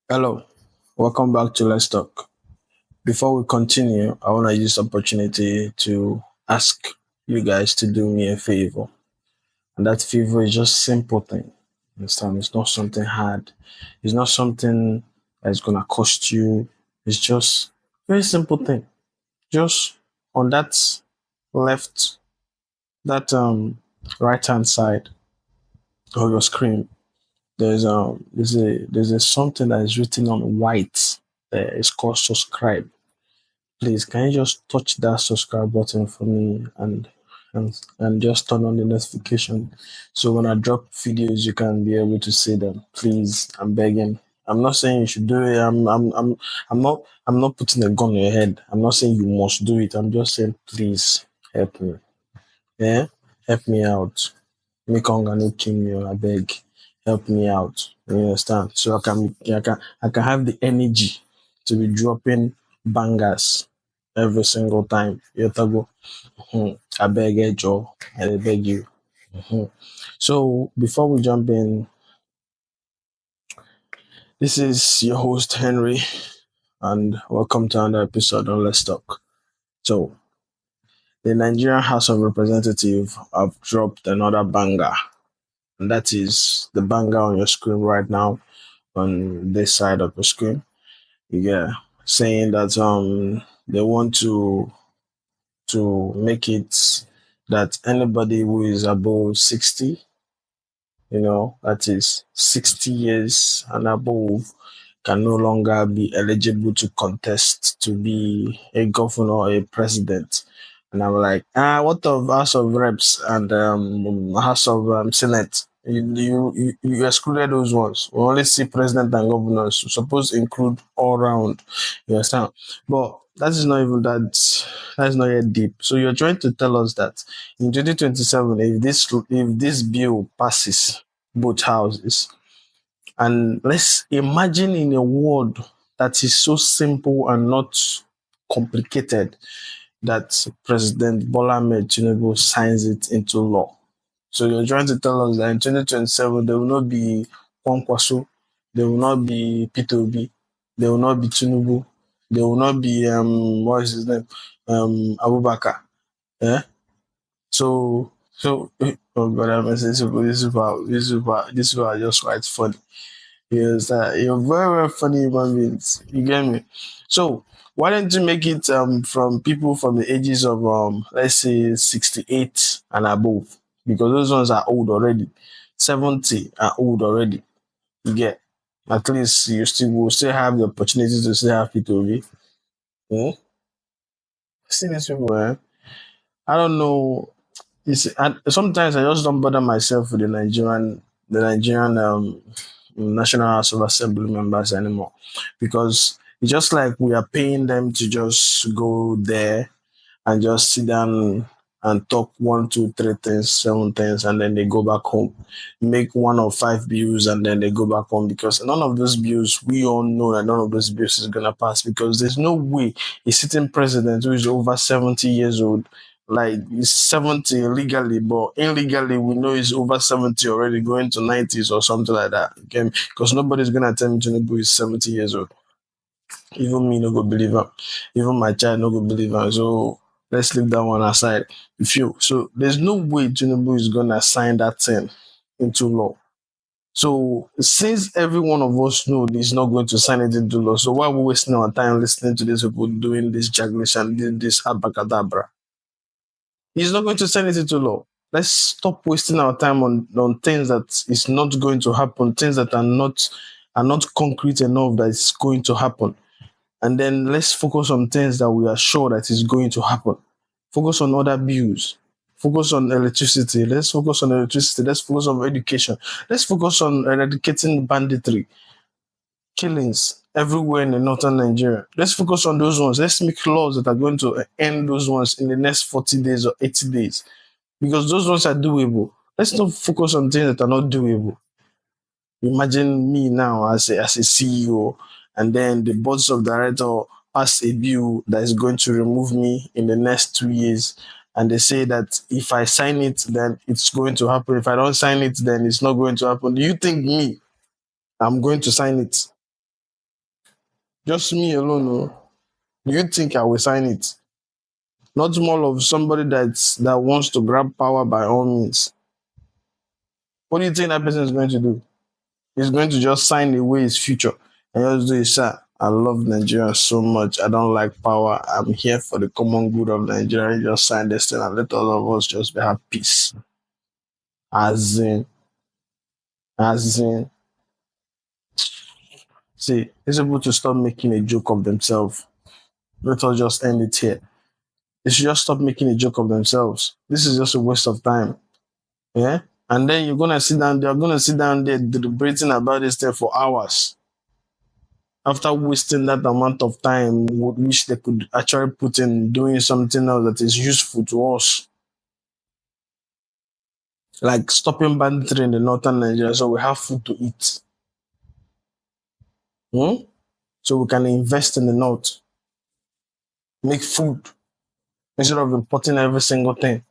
Hello, welcome back to Let's Talk. Before we continue, I want to use the opportunity to ask you guys to do me a favor. And that favor is just simple thing. Understand? It's not something hard. It's not something that's gonna cost you. It's just very simple thing. Just on that left, that right hand side of your screen, there's a something that is written on white. It's called subscribe. Please, can you just touch that subscribe button for me and just turn on the notification so when I drop videos you can be able to see them. Please, I'm begging. I'm not saying you should do it. I'm not putting a gun on your head. I'm not saying you must do it. I'm just saying please help me. Yeah? Help me out. Make hunger no kill me, I beg. Help me out. You understand? So I can have the energy to be dropping bangers every single time. You go. I beg you, Joe. I beg you. Mhm. So before we jump in, this is your host Henry, and welcome to another episode on Let's Talk. So the Nigerian House of Representatives have dropped another banger, and that is the banger on your screen right now on this side of the screen. Yeah, saying that they want to make it that anybody who is above 60, that is 60 years and above, can no longer be eligible to contest to be a governor or a president. And I'm like, what of House of Reps and House of Senate? You excluded those ones. We only see president and governors. We're supposed to include all round. You understand? But that is not even that. That is not yet deep. So you're trying to tell us that in 2027, if this bill passes both houses, and let's imagine in a world that is so simple and not complicated that President Bola Ahmed Tinubu signs it into law. So you're trying to tell us that in 2027 there will not be Kwankwaso, there will not be P2B, there will not be Tinubu, there will not be what is his name, Abubakar. Yeah. So oh God, I'm saying this is just quite funny. Yes, you're very, very funny human beings. You get me? So why don't you make it from people from the ages of let's say 68 and above? Because those ones are old already. 70 are old already. You get, at least you still will still have the opportunity to still have P2V. Hmm? See these people, eh? I don't know. Sometimes I just don't bother myself with the Nigerian National House of Assembly members anymore, because it's just like we are paying them to just go there and just sit down and talk one, two, three things, seven things, and then they go back home, make one or five bills, and then they go back home, because none of those bills, we all know that none of those bills is gonna pass, because there's no way a sitting president who is over 70 years old, like he's 70 legally, but illegally we know he's over 70 already, going to 90s or something like that. Okay, because nobody's gonna tell me Tinubu is 70 years old. Even me no go believe am. Even my child no go believe am. So let's leave that one aside. So there's no way Tinubu is gonna sign that thing into law. So since every one of us know he's not going to sign it into law, so why are we wasting our time listening to these people doing this jaglish and doing this abacadabra? He's not going to sign it into law. Let's stop wasting our time on things that is not going to happen, things that are not concrete enough that it's going to happen. And then let's focus on things that we are sure that is going to happen. Focus on other bills. Focus on electricity. Let's focus on electricity. Let's focus on education. Let's focus on eradicating banditry, killings everywhere in the northern Nigeria. Let's focus on those ones. Let's make laws that are going to end those ones in the next 40 days or 80 days, because those ones are doable. Let's not focus on things that are not doable. Imagine me now as a CEO, and then the board of director pass a bill that is going to remove me in the next 2 years. And they say that if I sign it, then it's going to happen. If I don't sign it, then it's not going to happen. Do you think me, I'm going to sign it? Just me alone. Oh. Do you think I will sign it? Not more of somebody that wants to grab power by all means. What do you think that person is going to do? He's going to just sign away his future and just do it, sir. I love Nigeria so much. I don't like power. I'm here for the common good of Nigeria. Just sign this thing and let all of us just have peace. As in, as in, see, he's able to stop making a joke of themselves. Let us just end it here. They should just stop making a joke of themselves. This is just a waste of time. Yeah? And then they're gonna sit down there deliberating about this thing for hours. After wasting that amount of time which they could actually put in doing something else that is useful to us. Like stopping banditry in the northern Nigeria so we have food to eat. So we can invest in the north. Make food instead of importing every single thing.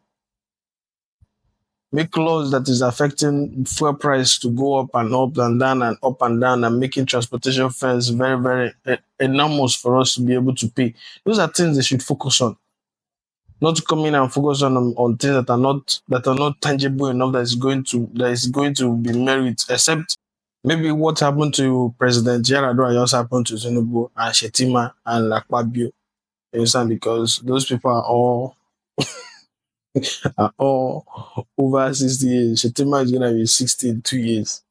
Make laws that is affecting fuel price to go up and up and down and up and down and making transportation fares very, very enormous for us to be able to pay. Those are things they should focus on. Not to come in and focus on things that are not tangible enough that is going to be merit, except maybe what happened to President Yaradua just happened to Tinubu and Shetima and Akpabio. You understand? Because those people are all over 60 years. Shetima is gonna be 60 in 2 years.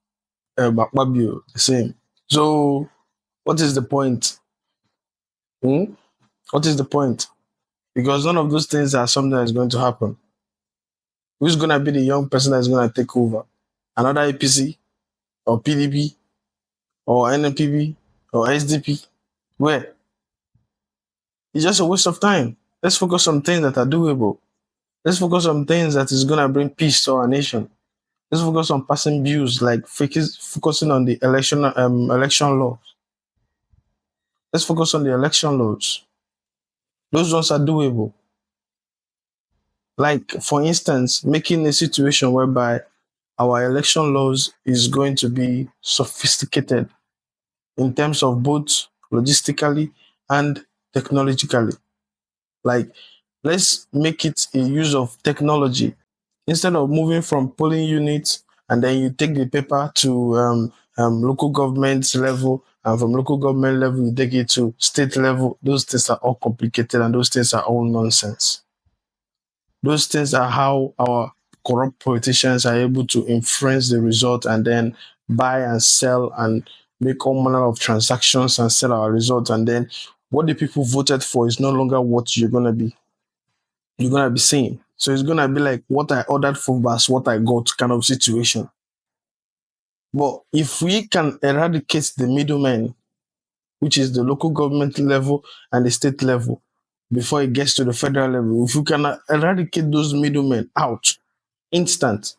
Akpabio, the same. So what is the point? What is the point? Because none of those things are something that is going to happen. Who's going to be the young person that's going to take over? Another APC or PDP or NNPP or SDP? Where? It's just a waste of time. Let's focus on things that are doable. Let's focus on things that is going to bring peace to our nation. Let's focus on passing bills like focusing on the election law. Let's focus on the election laws. Those ones are doable. Like, for instance, making a situation whereby our election laws is going to be sophisticated in terms of both logistically and technologically. Like, let's make it a use of technology instead of moving from polling units and then you take the paper to local government level, and from local government level you take it to state level. Those things are all complicated and those things are all nonsense. Those things are how our corrupt politicians are able to influence the result and then buy and sell and make all manner of transactions and sell our results. And then what the people voted for is no longer what you're gonna be seeing. So it's gonna be like what I ordered for versus what I got kind of situation. But if we can eradicate the middlemen, which is the local government level and the state level, before it gets to the federal level, if we can eradicate those middlemen out instant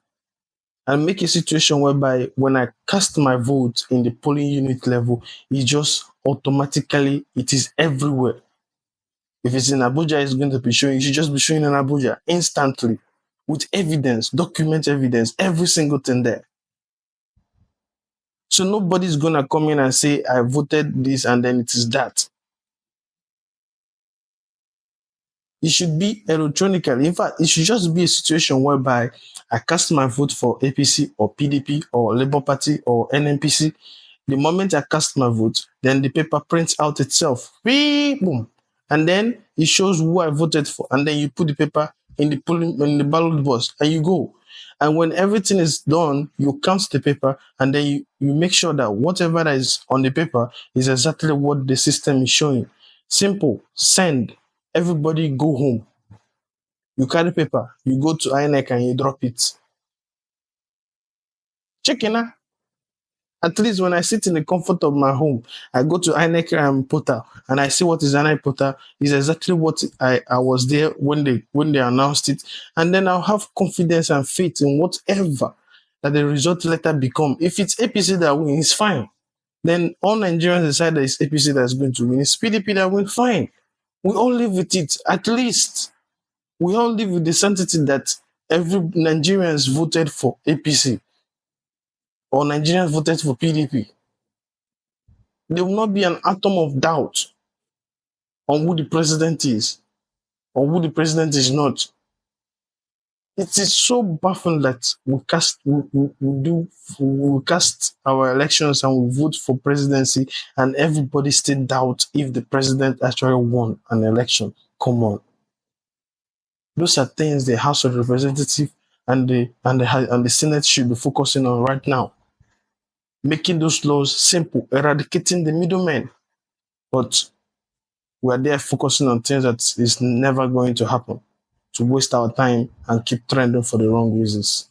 and make a situation whereby when I cast my vote in the polling unit level, it just automatically, it is everywhere. If it's in Abuja, it's going to be showing, it should just be showing in Abuja instantly with evidence, document evidence, every single thing there. So nobody's going to come in and say, I voted this and then it is that. It should be electronically. In fact, it should just be a situation whereby I cast my vote for APC or PDP or Labour Party or NNPC. The moment I cast my vote, then the paper prints out itself. Beep, boom. And then it shows who I voted for. And then you put the paper in the ballot box and you go. And when everything is done, you count the paper and then you make sure that whatever that is on the paper is exactly what the system is showing. Simple. Send. Everybody go home. You carry paper, you go to INEC and you drop it. Check in. At least when I sit in the comfort of my home, I go to INEC portal and I see what is INEC portal is exactly what I was there when they announced it, and then I'll have confidence and faith in whatever that the result later become. If it's APC that wins, it's fine. Then all Nigerians decide that it's APC that's going to win. It's PDP that win, fine. We all live with it. At least we all live with the certainty that every Nigerians voted for APC or Nigerians voted for PDP. There will not be an atom of doubt on who the president is or who the president is not. It is so baffling that we cast our elections and we vote for presidency, and everybody still doubt if the president actually won an election. Come on, those are things the House of Representatives and the Senate should be focusing on right now, making those laws simple, eradicating the middlemen. But we're there focusing on things that is never going to happen, to waste our time and keep trending for the wrong reasons.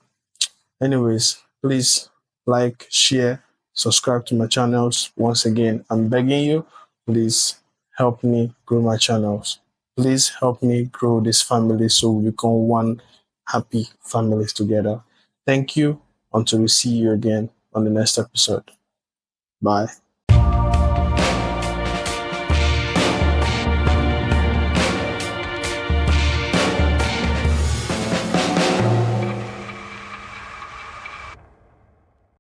Anyways, please like, share, subscribe to my channels. Once again, I'm begging you, please help me grow my channels. Please help me grow this family so we become one happy family together. Thank you. Until we see you again on the next episode. Bye.